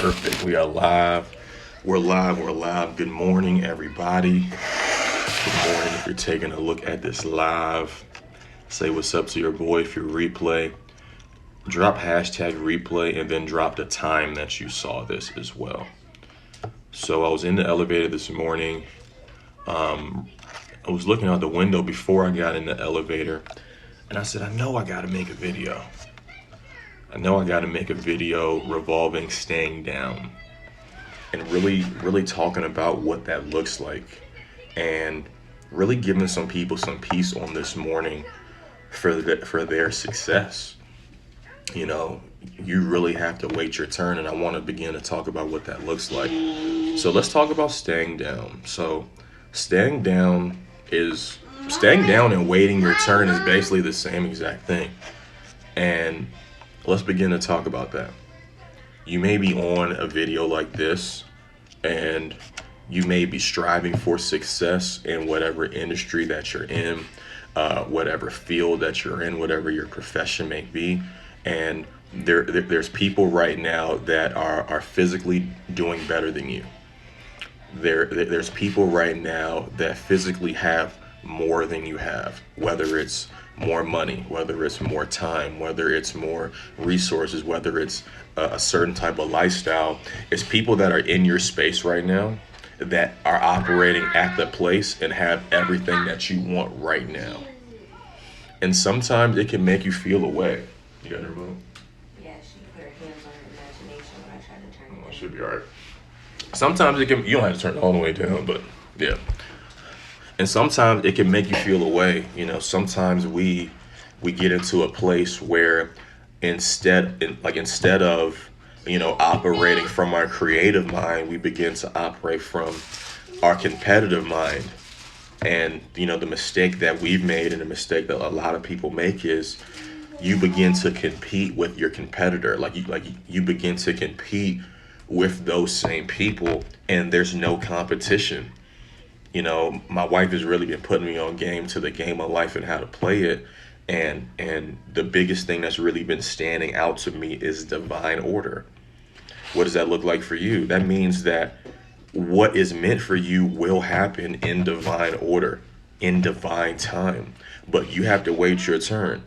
Perfect. We are live. We're live. We're live. Good morning, everybody. Good morning. If you're taking a look at this live, say what's up to your boy. If you replay, drop hashtag replay and then drop the time that you saw this as well. So I was in the elevator this morning. I was looking out the window before I got in the elevator, and I said, I know I got to make a video. I know I got to make a video revolving staying down and really talking about what that looks like and really giving some people some peace on this morning for their success. You know, you really have to wait your turn, and I want to begin to talk about what that looks like. So let's talk about staying down. So staying down and waiting your turn is basically the same exact thing. And let's begin to talk about that. You may be on a video like this and you may be striving for success in whatever industry that you're in, whatever field that you're in, whatever your profession may be. And there's people right now that are physically doing better than you. There's people right now that physically have more than you have, whether it's more money, whether it's more time, whether it's more resources, whether it's a certain type of lifestyle. It's people that are in your space right now that are operating at the place and have everything that you want right now. And sometimes it can make you feel away. You got her remote? Yeah, she put her hands on her imagination when I tried to turn it down. Should be all right. Sometimes you don't have to turn it all the way down, but yeah. And sometimes it can make you feel away. You know, sometimes we get into a place where instead of, you know, operating from our creative mind, we begin to operate from our competitive mind. And, you know, the mistake that we've made and the mistake that a lot of people make is you begin to compete with your competitor. You begin to compete with those same people, and there's no competition. You know, my wife has really been putting me on game to the game of life and how to play it. And the biggest thing that's really been standing out to me is divine order. What does that look like for you? That means that what is meant for you will happen in divine order, in divine time. But you have to wait your turn.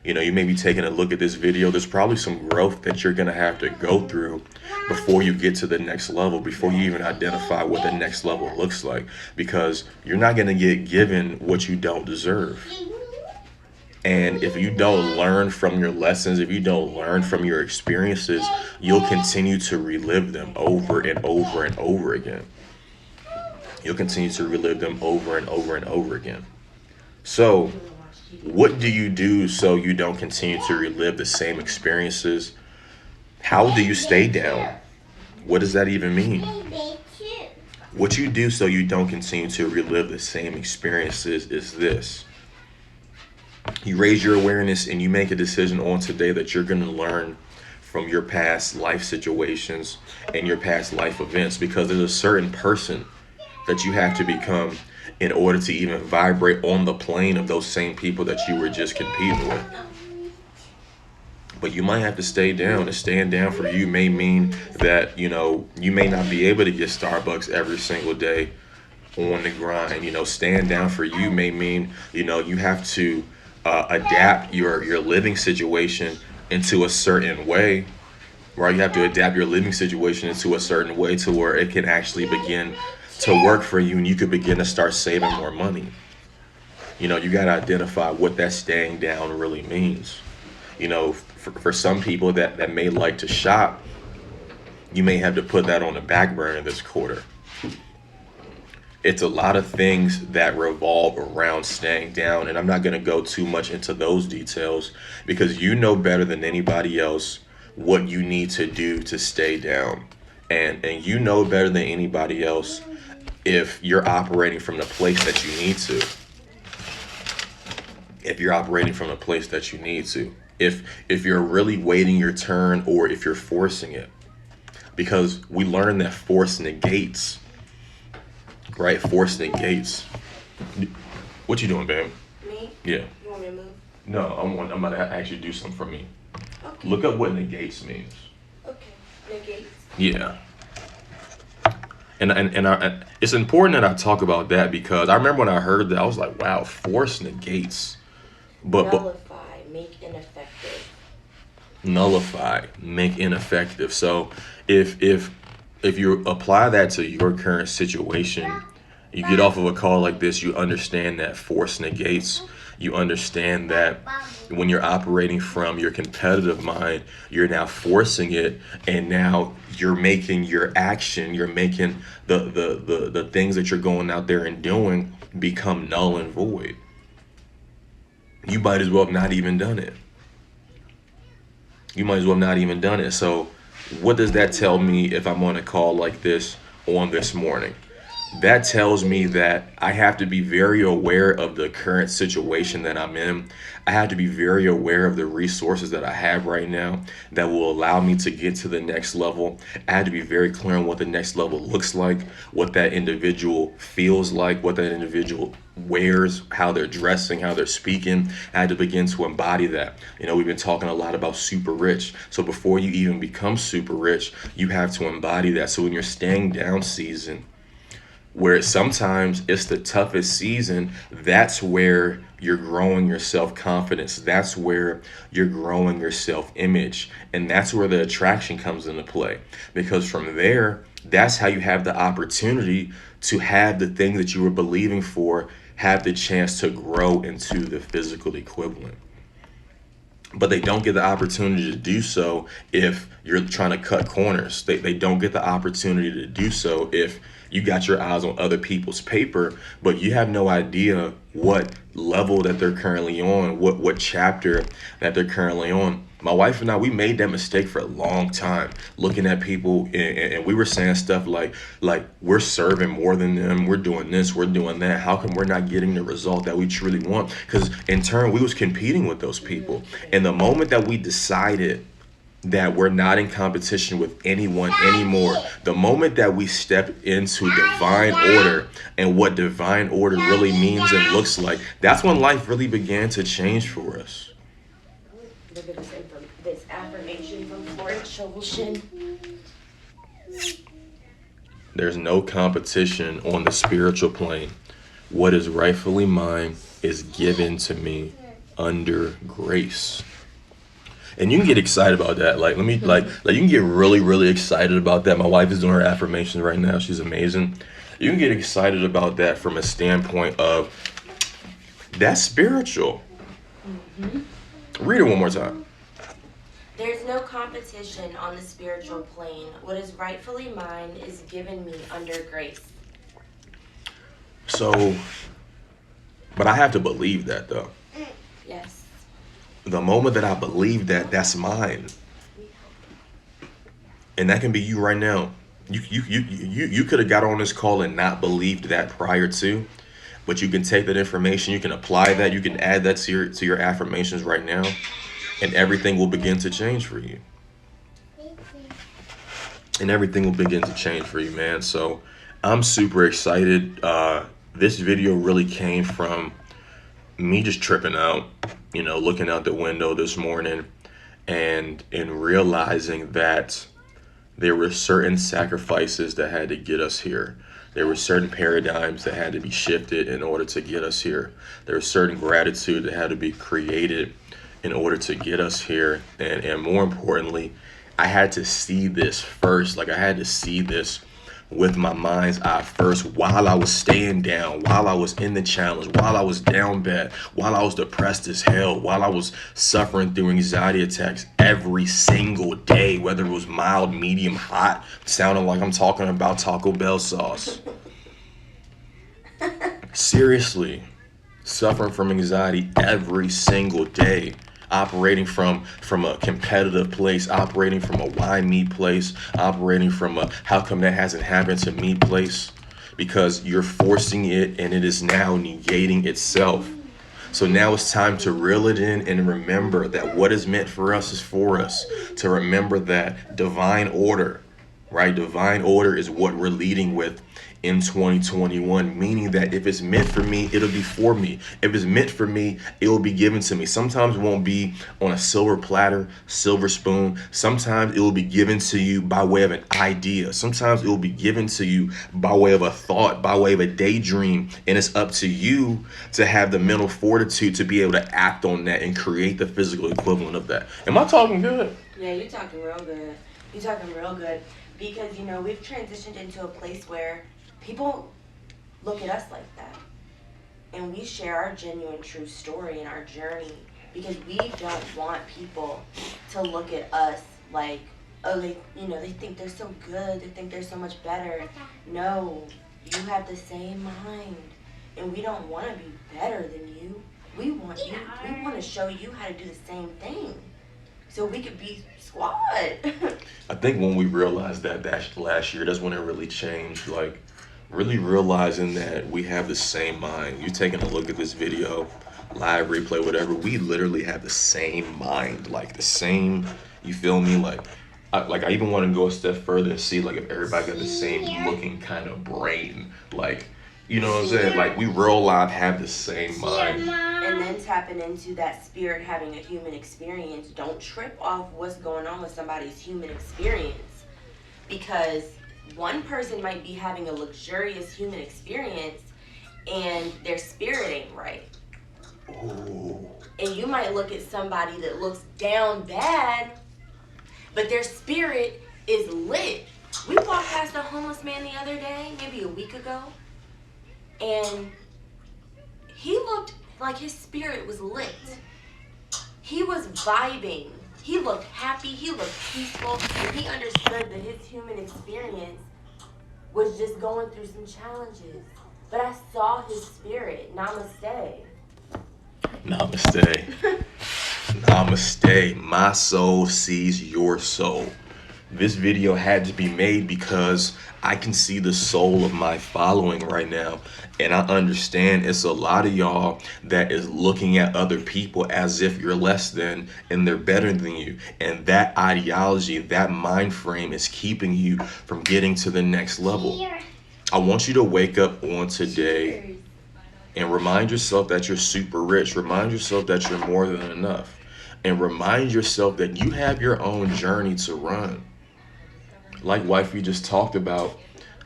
You know, you may be taking a look at this video. There's probably some growth that you're going to have to go through before you get to the next level, before you even identify what the next level looks like, because you're not going to get given what you don't deserve. And if you don't learn from your lessons, if you don't learn from your experiences, you'll continue to relive them over and over and over again. You'll continue to relive them over and over and over again. So what do you do so you don't continue to relive the same experiences? How do you stay down? What does that even mean? What you do so you don't continue to relive the same experiences is this. You raise your awareness and you make a decision on today that you're going to learn from your past life situations and your past life events, because there's a certain person that you have to become in order to even vibrate on the plane of those same people that you were just competing with. But you might have to stay down, and staying down for you may mean that, you know, you may not be able to get Starbucks every single day on the grind. You know, staying down for you may mean, you know, you have to adapt your living situation into a certain way, right? You have to adapt your living situation into a certain way to where it can actually begin to work for you and you could begin to start saving more money. You know, you got to identify what that staying down really means. You know, for some people that may like to shop, you may have to put that on the back burner this quarter. It's a lot of things that revolve around staying down, and I'm not going to go too much into those details because you know better than anybody else what you need to do to stay down. And you know better than anybody else if you're operating from the place that you need to. If you're operating from a place that you need to. If you're really waiting your turn or if you're forcing it. Because we learned that force negates. Right? Force negates. What you doing, babe? Me? Yeah. You want me to move? No, I'm about to actually do something for me. Okay. Look up what negates means. Okay. Negates. Yeah. And it's important that I talk about that because I remember when I heard that I was like, wow, force negates, but Nullify, make ineffective. nullify, make ineffective. So if you apply that to your current situation, you get off of a call like this, you understand that force negates. You understand that when you're operating from your competitive mind, you're now forcing it, and now you're making your action, you're making the things that you're going out there and doing become null and void. You might as well have not even done it. You might as well have not even done it. So what does that tell me if I'm on a call like this on this morning? That tells me that I have to be very aware of the current situation that I'm in. I have to be very aware of the resources that I have right now that will allow me to get to the next level. I have to be very clear on what the next level looks like, what that individual feels like, what that individual wears, how they're dressing, how they're speaking. I had to begin to embody that. You know, we've been talking a lot about super rich. So before you even become super rich, you have to embody that. So when you're staying down season, where sometimes it's the toughest season, that's where you're growing your self-confidence. That's where you're growing your self-image. And that's where the attraction comes into play. Because from there, that's how you have the opportunity to have the thing that you were believing for have the chance to grow into the physical equivalent. But they don't get the opportunity to do so if you're trying to cut corners. They don't get the opportunity to do so if you got your eyes on other people's paper, but you have no idea what level that they're currently on, what chapter that they're currently on. My wife and I, we made that mistake for a long time, looking at people, and we were saying stuff like we're serving more than them, we're doing this, we're doing that. How come we're not getting the result that we truly want? Because in turn, we was competing with those people. And the moment that we decided that we're not in competition with anyone anymore, the moment that we step into divine order and what divine order really means and looks like, that's when life really began to change for us. Look at this affirmation from Florence Shovelshin. There's no competition on the spiritual plane. What is rightfully mine is given to me under grace. And you can get excited about that. Like, let me like you can get really, really excited about that. My wife is doing her affirmations right now. She's amazing. You can get excited about that from a standpoint of that's spiritual. Read it one more time. There's no competition on the spiritual plane. What is rightfully mine is given me under grace. So, but I have to believe that though. Yes. The moment that I believe that, that's mine. And that can be you right now. You could have got on this call and not believed that prior to, but you can take that information, you can apply that, you can add that to your affirmations right now, and everything will begin to change for you. And everything will begin to change for you, man. So I'm super excited. This video really came from me just tripping out, you know, looking out the window this morning and realizing that there were certain sacrifices that had to get us here. There were certain paradigms that had to be shifted in order to get us here. There was certain gratitude that had to be created in order to get us here. And more importantly, I had to see this first. Like, I had to see this with my mind's eye first, while I was staying down, while I was in the challenge, while I was down bad, while I was depressed as hell, while I was suffering through anxiety attacks every single day, whether it was mild, medium, hot, sounding like I'm talking about Taco Bell sauce. Seriously, suffering from anxiety every single day. Operating from a competitive place, operating from a why me place, operating from a how come that hasn't happened to me place, because you're forcing it and it is now negating itself. So now it's time to reel it in and remember that what is meant for us is for us. To remember that divine order right? Divine order is what we're leading with in 2021, meaning that if it's meant for me, it'll be for me. If it's meant for me, it will be given to me. Sometimes it won't be on a silver platter, silver spoon. Sometimes it will be given to you by way of an idea. Sometimes it will be given to you by way of a thought, by way of a daydream. And it's up to you to have the mental fortitude to be able to act on that and create the physical equivalent of that. Am I talking good? Yeah, you're talking real good. You're talking real good. Because, we've transitioned into a place where people look at us like that. And we share our genuine true story and our journey because we don't want people to look at us like, oh, they think they're so good. They think they're so much better. No, you have the same mind. And we don't want to be better than you. We want to show you how to do the same thing. So we could be squad. I think when we realized that last year, that's when it really changed. Like, really realizing that we have the same mind. You taking a look at this video, live replay, whatever. We literally have the same mind, like the same. You feel me? Like I even want to go a step further and see like if everybody got the same looking kind of brain, like. You know what I'm saying? Like, we real life have the same mind. And then tapping into that spirit having a human experience. Don't trip off what's going on with somebody's human experience. Because one person might be having a luxurious human experience and their spirit ain't right. Ooh. And you might look at somebody that looks down bad, but their spirit is lit. We walked past a homeless man the other day, maybe a week ago. And he looked like his spirit was lit. He was vibing. He looked happy. He looked peaceful. And he understood that his human experience was just going through some challenges. But I saw his spirit. Namaste. Namaste. Namaste. My soul sees your soul. This video had to be made because I can see the soul of my following right now. And I understand it's a lot of y'all that is looking at other people as if you're less than and they're better than you. And that ideology, that mind frame is keeping you from getting to the next level. I want you to wake up on today and remind yourself that you're super rich. Remind yourself that you're more than enough. And remind yourself that you have your own journey to run. Like Wifey just talked about,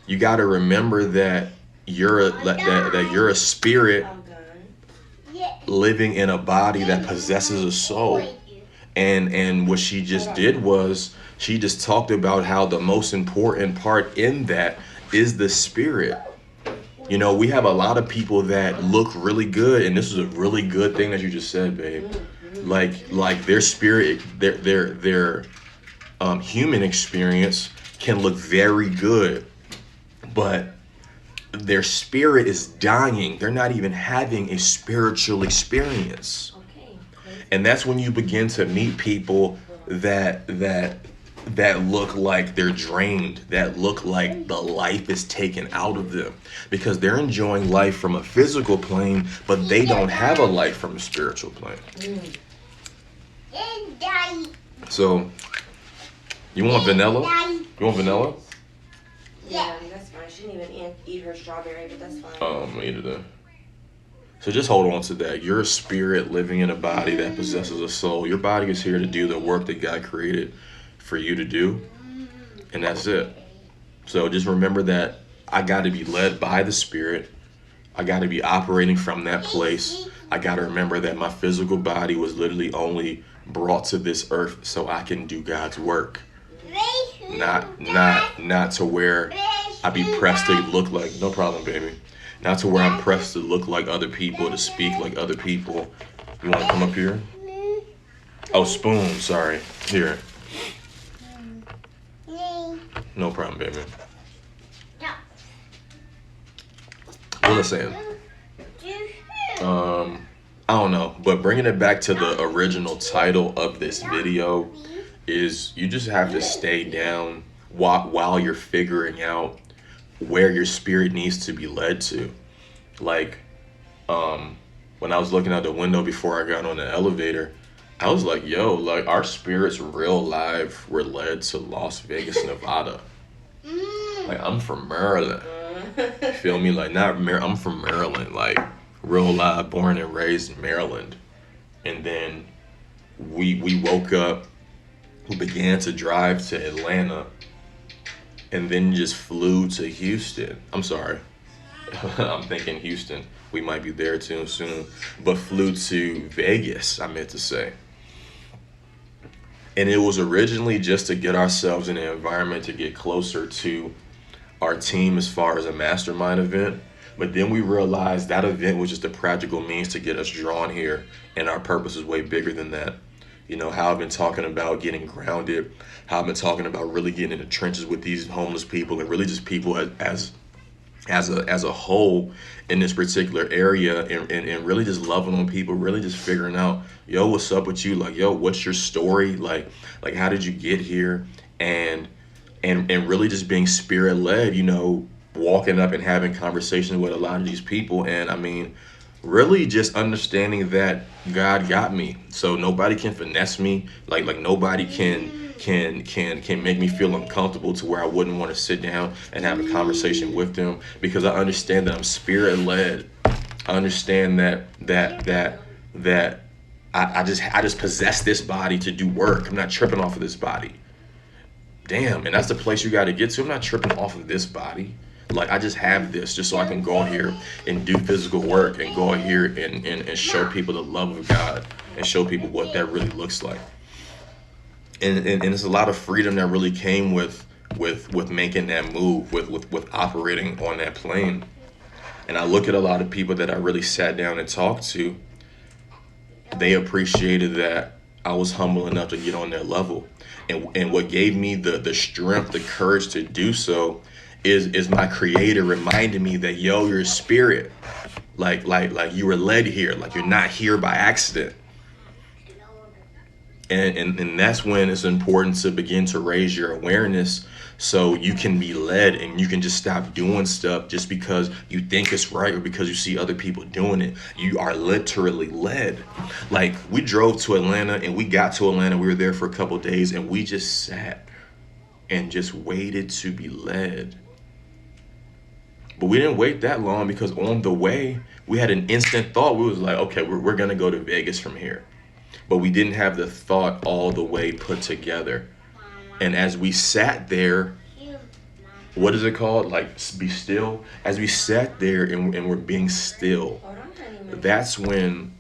you got to remember that you're a spirit living in a body that possesses a soul. And what she just did was she just talked about how the most important part in that is the spirit. We have a lot of people that look really good, and this is a really good thing that you just said, babe. Like their spirit, their human experience can look very good, but their spirit is dying. They're not even having a spiritual experience. Okay. And that's when you begin to meet people that look like they're drained, that look like the life is taken out of them because they're enjoying life from a physical plane, but they don't have a life from a spiritual plane. So, you want vanilla? You want vanilla? Yeah, that's fine. She didn't even eat her strawberry, but that's fine. Me either. So just hold on to that. You're a spirit living in a body that possesses a soul. Your body is here to do the work that God created for you to do, and that's it. So just remember that I got to be led by the Spirit. I got to be operating from that place. I got to remember that my physical body was literally only brought to this earth so I can do God's work. Not to where I be pressed to look like, no problem, baby. Not to where I'm pressed to look like other people, to speak like other people. You want to come up here? Oh, spoon, sorry. Here. No problem, baby. What was I saying? I don't know, but bringing it back to the original title of this video is you just have to stay down while you're figuring out where your spirit needs to be led to. Like, when I was looking out the window before I got on the elevator, I was like, yo, like our spirits real life were led to Las Vegas, Nevada. Like, I'm from Maryland. Feel me? Like, not I'm from Maryland. Like, real live, born and raised in Maryland. And then we woke up, we began to drive to Atlanta, and then just flew to Houston. I'm sorry. I'm thinking Houston. We might be there too soon. But flew to Vegas, I meant to say. And it was originally just to get ourselves in an environment to get closer to our team as far as a mastermind event. But then we realized that event was just a practical means to get us drawn here, and our purpose is way bigger than that. You know, how I've been talking about getting grounded, how I've been talking about really getting in the trenches with these homeless people, and really just people as a whole in this particular area, and really just loving on people, really just figuring out, yo, what's up with you? Like, yo, what's your story? Like how did you get here? And really just being spirit led, you know, walking up and having conversations with a lot of these people. And I mean, really just understanding that God got me. So nobody can finesse me. Like nobody can make me feel uncomfortable to where I wouldn't want to sit down and have a conversation with them, because I understand that I'm spirit led. I understand that I just possess this body to do work. I'm not tripping off of this body. Damn, and that's the place you got to get to. I'm not tripping off of this body. Like, I just have this just so I can go out here and do physical work, and go out here and show people the love of God, and show people what that really looks like. And it's a lot of freedom that really came with making that move, with operating on that plane. And I look at a lot of people that I really sat down and talked to. They appreciated that I was humble enough to get on their level. And what gave me the strength, the courage to do so is my creator reminding me that, yo, you're a spirit. Like you were led here. Like, you're not here by accident. And that's when it's important to begin to raise your awareness, so you can be led, and you can just stop doing stuff just because you think it's right or because you see other people doing it. You are literally led. Like, we drove to Atlanta, and we got to Atlanta. We were there for a couple of days, and we just sat and just waited to be led. But we didn't wait that long, because on the way, we had an instant thought. We was like, okay, we're going to go to Vegas from here. But we didn't have the thought all the way put together. And as we sat there, what is it called? Like, be still. As we sat there and we're being still, that's when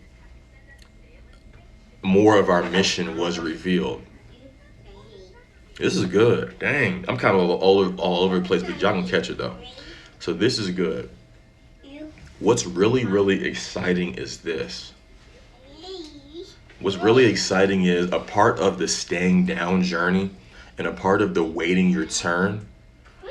more of our mission was revealed. This is good. Dang, I'm kind of all over the place, but y'all can catch it though. So this is good. What's really, really exciting is this. What's really exciting is a part of the staying down journey, and a part of the waiting your turn.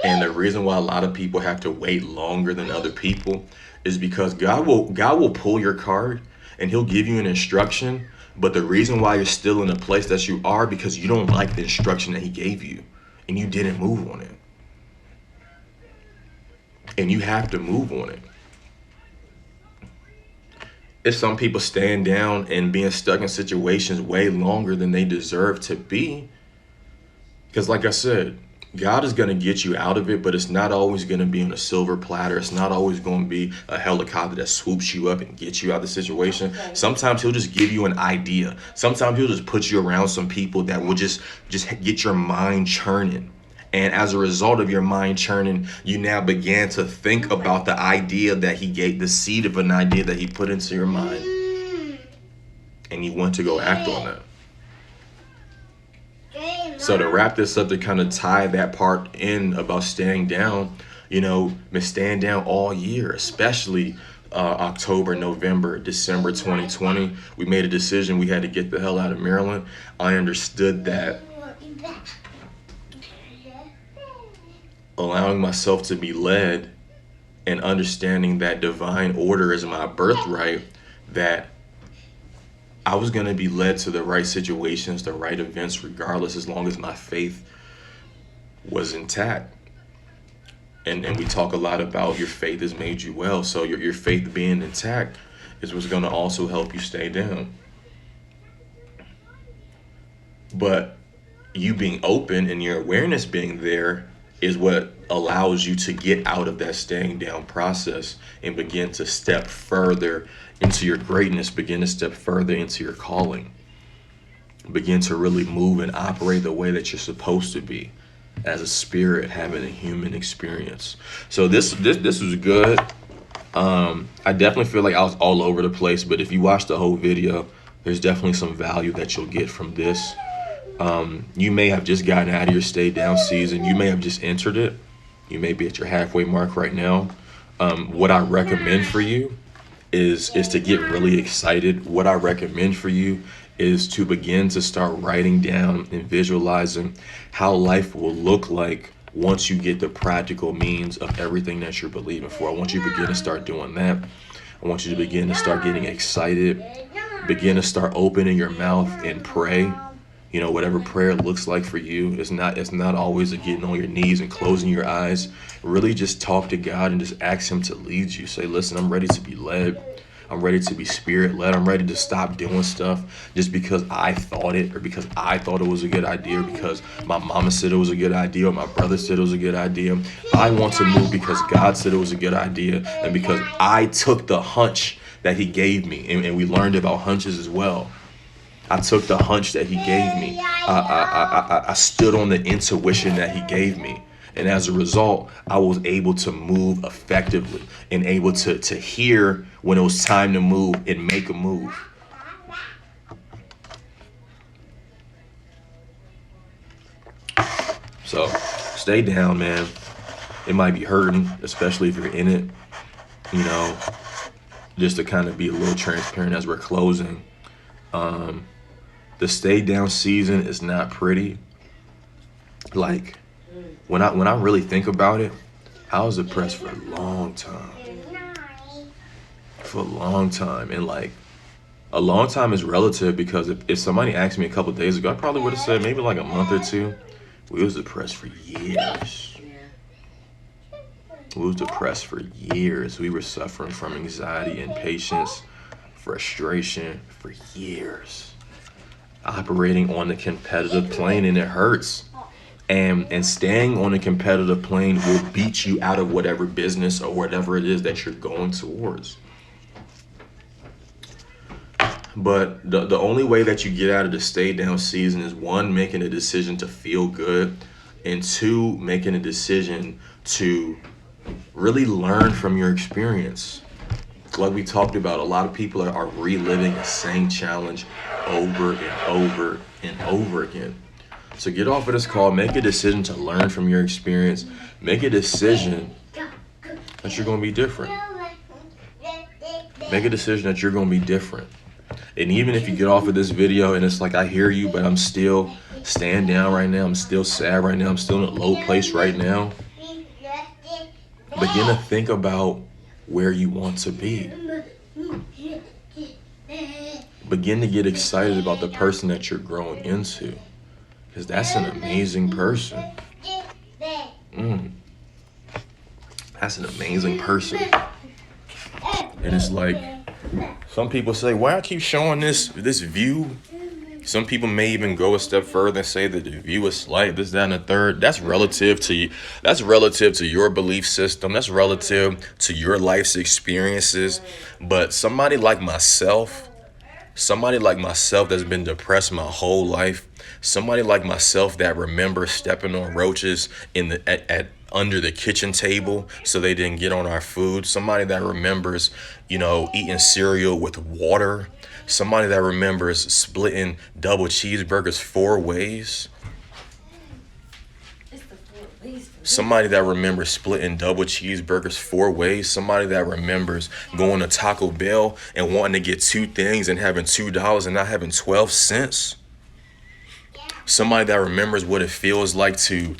And the reason why a lot of people have to wait longer than other people is because God will pull your card, and he'll give you an instruction. But the reason why you're still in the place that you are, because you don't like the instruction that he gave you, and you didn't move on it. And you have to move on it. It's some people staying down and being stuck in situations way longer than they deserve to be. Because like I said, God is going to get you out of it, but it's not always going to be on a silver platter. It's not always going to be a helicopter that swoops you up and gets you out of the situation. Okay. Sometimes he'll just give you an idea. Sometimes he'll just put you around some people that will just get your mind churning. And as a result of your mind churning, you now began to think about the idea that he gave, the seed of an idea that he put into your mind. And you want to go act on that. So to wrap this up, to kind of tie that part in about staying down, you know, been staying down all year, especially October, November, December 2020. We made a decision. We had to get the hell out of Maryland. I understood that allowing myself to be led and understanding that divine order is my birthright, that I was going to be led to the right situations, the right events, regardless, as long as my faith was intact. And we talk a lot about your faith has made you well. So your faith being intact is what's going to also help you stay down. But you being open and your awareness being there is what allows you to get out of that staying down process and begin to step further into your greatness, begin to step further into your calling, begin to really move and operate the way that you're supposed to be as a spirit having a human experience. So this was good. I definitely feel like I was all over the place, but if you watch the whole video, there's definitely some value that you'll get from this. You may have just gotten out of your stay down season. You may have just entered it. You may be at your halfway mark right now. What I recommend for you is to get really excited. What I recommend for you is to begin to start writing down and visualizing how life will look like once you get the practical means of everything that you're believing for. I want you to begin to start doing that. I want you to begin to start getting excited. Begin to start opening your mouth and pray. You know, whatever prayer looks like for you. It's not always a getting on your knees and closing your eyes. Really just talk to God and just ask him to lead you. Say, listen, I'm ready to be led. I'm ready to be spirit led. I'm ready to stop doing stuff just because I thought it, or because I thought it was a good idea, or because my mama said it was a good idea, or my brother said it was a good idea. I want to move because God said it was a good idea, and because I took the hunch that he gave me. And we learned about hunches as well. I took the hunch that he gave me. I stood on the intuition that he gave me. And as a result, I was able to move effectively and able to hear when it was time to move and make a move. So stay down, man. It might be hurting, especially if you're in it. You know, just to kind of be a little transparent as we're closing. The stay down season is not pretty. Like, when I really think about it, I was depressed for a long time. For a long time. And like, a long time is relative, because if somebody asked me a couple of days ago, I probably would have said maybe like a month or two. We was depressed for years. We was depressed for years. We were suffering from anxiety, impatience, frustration for years. Operating on the competitive plane, and it hurts. And staying on a competitive plane will beat you out of whatever business or whatever it is that you're going towards. But the only way that you get out of the stay down season is, one, making a decision to feel good, and two, making a decision to really learn from your experience. Like we talked about, a lot of people are reliving the same challenge over and over and over again. So get off of this call, make a decision to learn from your experience, make a decision that you're going to be different. Make a decision that you're going to be different. And even if you get off of this video and it's like, I hear you, but I'm still staying down right now, I'm still sad right now, I'm still in a low place right now, begin to think about where you want to be. Begin to get excited about the person that you're growing into, because that's an amazing person. That's an amazing person. And it's like, some people say, why I keep showing this view? Some people may even go a step further and say that the view is slight, this, that, and the third. That's relative to you. That's relative to your belief system. That's relative to your life's experiences. But somebody like myself that's been depressed my whole life, somebody like myself that remembers stepping on roaches at under the kitchen table so they didn't get on our food, somebody that remembers, eating cereal with water, somebody that remembers splitting double cheeseburgers 4 ways. Somebody that remembers splitting double cheeseburgers 4 ways. Somebody that remembers going to Taco Bell and wanting to get 2 things and having $2 and not having 12 cents. Somebody that remembers what it feels like to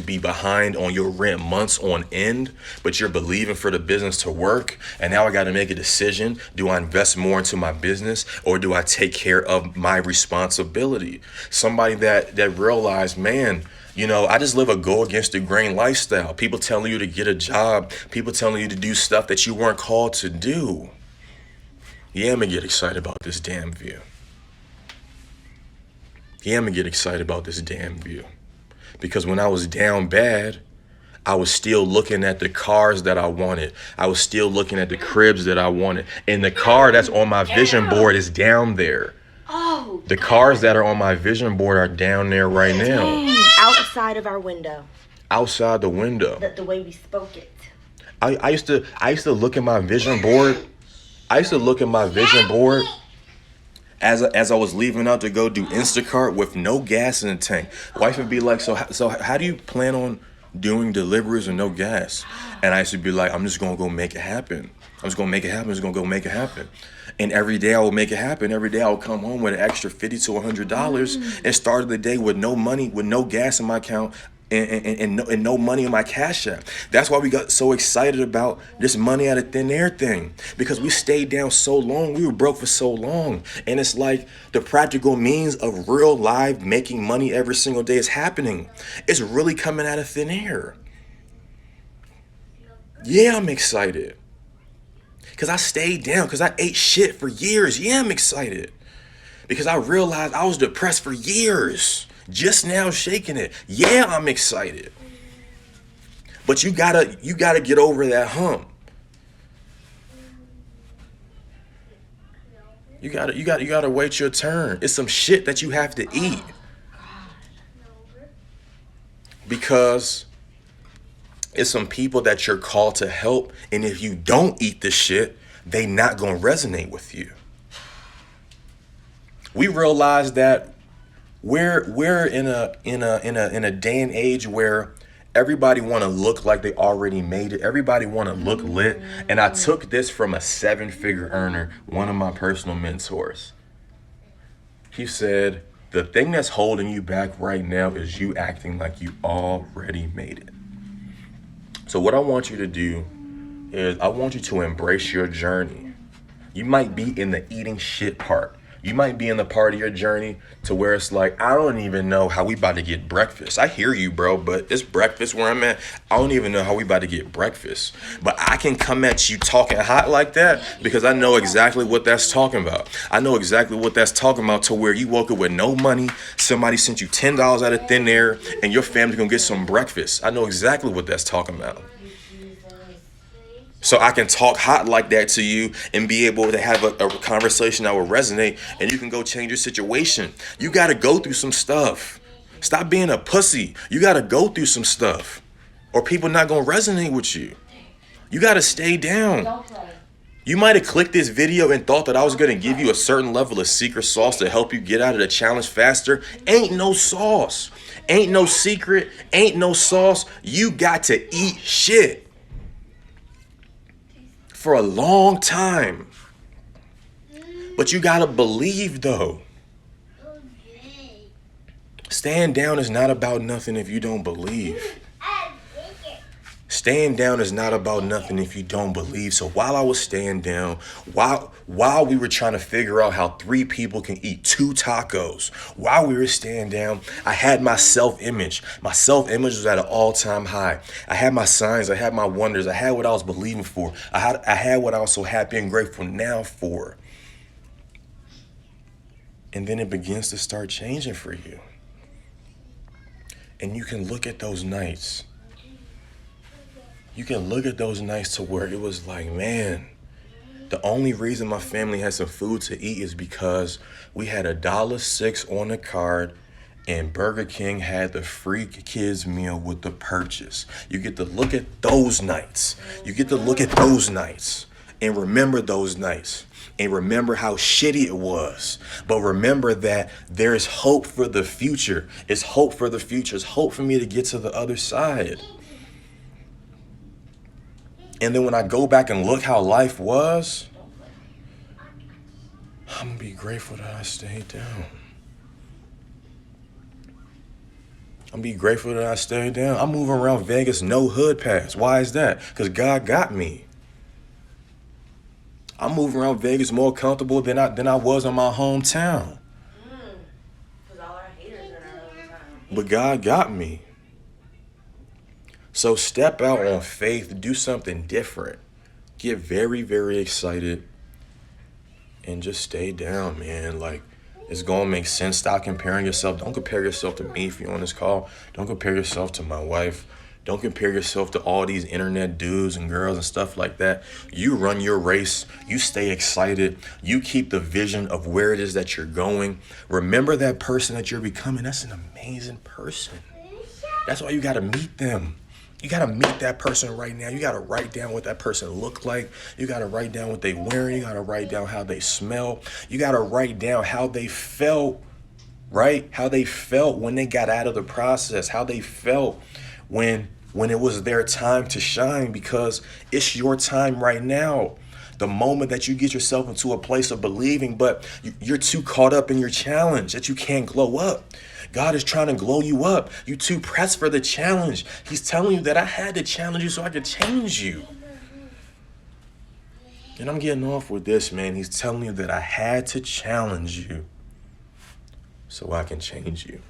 be behind on your rent months on end, but you're believing for the business to work. And now I got to make a decision. Do I invest more into my business, or do I take care of my responsibility? Somebody that realized, man, I just live a go against the grain lifestyle. People telling you to get a job. People telling you to do stuff that you weren't called to do. Yeah, I'm going to get excited about this damn view. Because when I was down bad, I was still looking at the cars that I wanted. I was still looking at the cribs that I wanted. And the car that's on my vision board is down there. Oh, The cars that are on my vision board are down there right now. outside of our window. Outside the window. The way we spoke it. I used to look at my vision board. I used to look at my vision board as I was leaving out to go do Instacart with no gas in the tank. Wife would be like, so how do you plan on doing deliveries with no gas? And I used to be like, I'm just gonna go make it happen. I'm just gonna make it happen. I'm just gonna go make it happen. And every day I would make it happen. Every day I would come home with an extra $50 to $100 and started the day with no money, with no gas in my account, and no money in my cash app. That's why we got so excited about this money out of thin air thing, because we stayed down so long. We were broke for so long. And it's like the practical means of real life making money every single day is happening. It's really coming out of thin air. Yeah, I'm excited. Because I stayed down, because I ate shit for years. Yeah, I'm excited. Because I realized I was depressed for years. Just now shaking it. Yeah, I'm excited. But you gotta get over that hump. You gotta wait your turn. It's some shit that you have to eat. Because it's some people that you're called to help, and if you don't eat the shit, they not gonna resonate with you. We realize that we're in a day and age where everybody want to look like they already made it. Everybody want to look lit. And I took this from a 7-figure earner, one of my personal mentors. He said, the thing that's holding you back right now is you acting like you already made it. So what I want you to do is I want you to embrace your journey. You might be in the eating shit part. You might be in the part of your journey to where it's like, I don't even know how we about to get breakfast. I hear you, bro, but it's breakfast where I'm at. I don't even know how we about to get breakfast. But I can come at you talking hot like that because I know exactly what that's talking about. I know exactly what that's talking about, to where you woke up with no money. Somebody sent you $10 out of thin air and your family gonna get some breakfast. I know exactly what that's talking about. So I can talk hot like that to you and be able to have a conversation that will resonate, and you can go change your situation. You got to go through some stuff. Stop being a pussy. You got to go through some stuff, or people not going to resonate with you. You got to stay down. You might have clicked this video and thought that I was going to give you a certain level of secret sauce to help you get out of the challenge faster. Ain't no sauce. Ain't no secret. Ain't no sauce. You got to eat shit for a long time. But you gotta believe, though. Staying down is not about nothing if you don't believe. Staying down is not about nothing if you don't believe. So while I was staying down, while we were trying to figure out how 3 people can eat 2 tacos, while we were staying down, I had my self-image. My self-image was at an all-time high. I had my signs, I had my wonders, I had what I was believing for. I had what I was so happy and grateful now for. And then it begins to start changing for you. And you can look at those nights. You can look at those nights to where it was like, man, the only reason my family had some food to eat is because we had $1.06 on the card, and Burger King had the free kids meal with the purchase. You get to look at those nights. You get to look at those nights and remember those nights and remember how shitty it was. But remember that there is hope for the future. It's hope for the future. It's hope for me to get to the other side. And then when I go back and look how life was, I'm gonna be grateful that I stayed down. I'm be grateful that I stayed down. I'm moving around Vegas, no hood pass. Why is that? Because God got me. I'm moving around Vegas more comfortable than I was in my hometown. Because all our haters are in our hometown. But God got me. So step out on faith, do something different. Get very, very excited and just stay down, man. Like, it's going to make sense. Stop comparing yourself. Don't compare yourself to me if you're on this call. Don't compare yourself to my wife. Don't compare yourself to all these internet dudes and girls and stuff like that. You run your race. You stay excited. You keep the vision of where it is that you're going. Remember that person that you're becoming. That's an amazing person. That's why you got to meet them. You got to meet that person right now. You got to write down what that person looked like. You got to write down what they wearing. You got to write down how they smell. You got to write down how they felt, right? How they felt when they got out of the process. How they felt when it was their time to shine, because it's your time right now. The moment that you get yourself into a place of believing, but you're too caught up in your challenge that you can't glow up. God is trying to glow you up. You too pressed for the challenge. He's telling you that I had to challenge you so I could change you. And I'm getting off with this, man. He's telling you that I had to challenge you so I can change you.